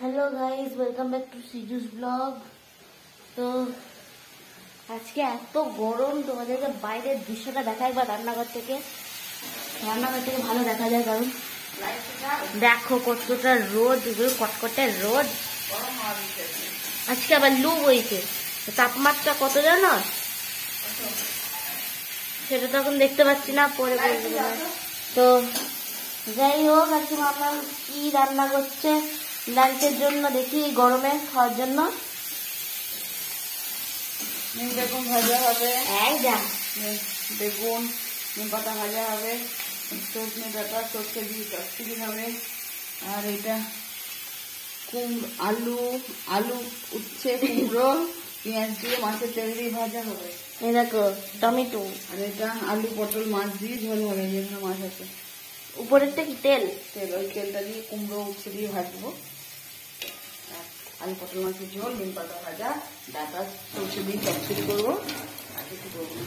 Hello guys, welcome back to সিজুস blog. তো আজকে এত গরম, তোমাদেরকে বাইরের দৃশ্যটা দেখাই বা রান্নাঘর থেকে ভালো দেখা যায়, কারণ দেখো কতটা রোদ, কটকটে রোদ। আজকে আবার লু বইছে, তাপমাত্রা কত জানো সেটা তো এখন দেখতে পাচ্ছি না, পরে বলতে পারবো। তো যাই হোক, আজকে মামা কি রান্না করছে লাঞ্চের জন্য দেখি, গরমে খাওয়ার জন্য। নিম বেগুন ভাজা হবে, বেগুন নিম পাতা ভাজা হবে, সজনে ডাঁটা সর্ষে দিয়ে চচ্চড়ি হবে, আর এটা আলু আলু উচ্ছে কুমড়ো পেঁয়াজ দিয়ে মাছের তেল দিয়ে ভাজা হবে। এই দেখো টমেটো, আর এটা আলু পটল মাছ দিয়ে ঝোল হবে, যেখানে মাছ আছে। উপরেরটা কি তেল? ওই তেলটা দিয়ে কুমড়ো উচ্ছে দিয়ে ভাজবো। আলু পটল মাছের ঝোল, নিম পাতা ভাজা, ডাঁটা সর্ষে দিয়ে চচ্চড়ি করবো, আর কিছু করবো না,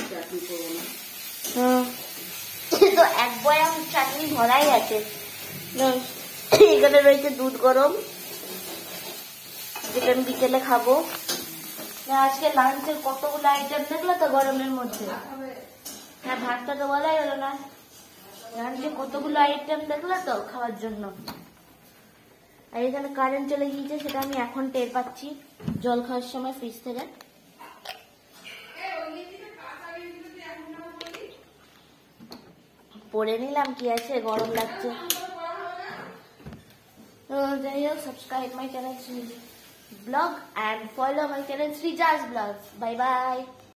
চাটনি করবো না। তো এক বয়াম চাটনি ভরাই আছে। এখানে রয়েছে দুধ গরম, যেটা আমি বিকেলে খাবো। আজকে লাঞ্চের কতগুলো আইটেম দেখলো তো গরমের মধ্যে। হ্যাঁ, ভাতটা তো বলাই হলো না। লাঞ্চে কতগুলো আইটেম দেখলো তো খাওয়ার জন্য। আর এখানে কারেন্ট চলে গিয়েছে, সেটা আমি এখন টের পাচ্ছি জল খাওয়ার সময় ফ্রিজ থেকে। পরে নিলাম, কি আছে, গরম লাগছে। তো যাই হোক, subscribe my channel blog and follow my channel Srija's Vlogs. Bye bye.